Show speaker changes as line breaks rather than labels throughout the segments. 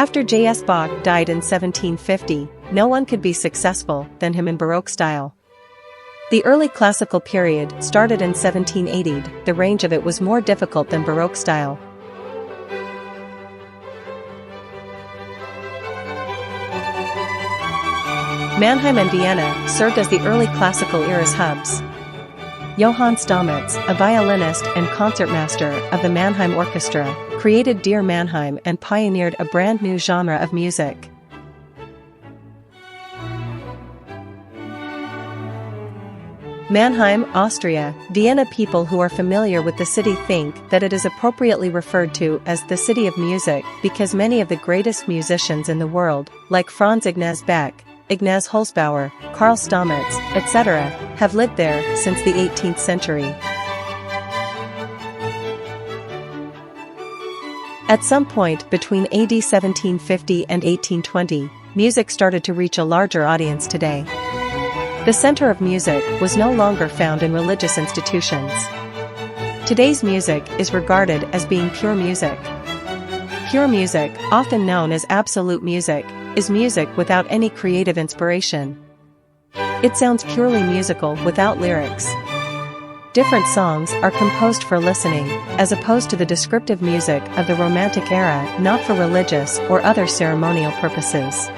After J.S. Bach died in 1750, no one could be successful than him in Baroque style. The early classical period started in 1780, the range of it was more difficult than Baroque style. Mannheim and Vienna served as the early classical era's hubs. Johann Stamitz, a violinist and concertmaster of the Mannheim Orchestra, created Der Mannheim and pioneered a brand new genre of music. Mannheim, Austria. Vienna. People who are familiar with the city think that it is appropriately referred to as the City of Music because many of the greatest musicians in the world, like Franz Ignaz Bach, Ignaz Holzbauer, Karl Stamitz, etc., have lived there since the 18th century. At some point between AD 1750 and 1820, music started to reach a larger audience today. The center of music was no longer found in religious institutions. Today's music is regarded as being pure music. Pure music, often known as absolute music, is music without any creative inspiration. It sounds purely musical without lyrics. Different songs are composed for listening, as opposed to the descriptive music of the Romantic era, not for religious or other ceremonial purposes.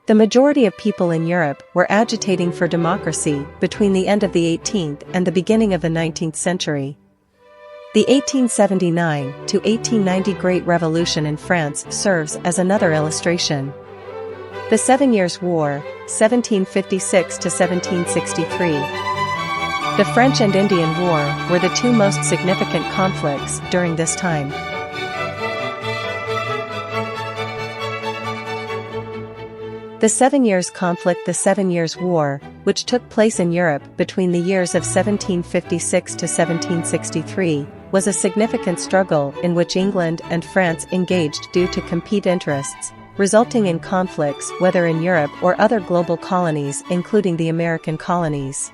The majority of people in Europe were agitating for democracy between the end of the 18th and the beginning of the 19th century. The 1879 to 1890 Great Revolution in France serves as another illustration. The 7 Years' War, 1756 to 1763. The French and Indian War were the two most significant conflicts during this time. The 7 Years' Conflict. The 7 Years' War, which took place in Europe between the years of 1756 to 1763, was a significant struggle in which England and France engaged due to compete interests, resulting in conflicts whether in Europe or other global colonies including the American colonies.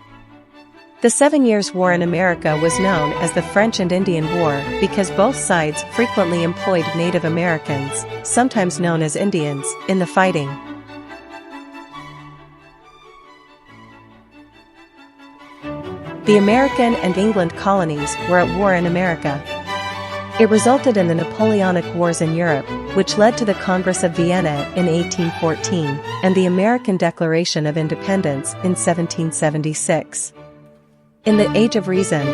The 7 Years' War in America was known as the French and Indian War because both sides frequently employed Native Americans, sometimes known as Indians, in the fighting. The American and England colonies were at war in America. It resulted in the Napoleonic Wars in Europe, which led to the Congress of Vienna in 1814, and the American Declaration of Independence in 1776. In the Age of Reason,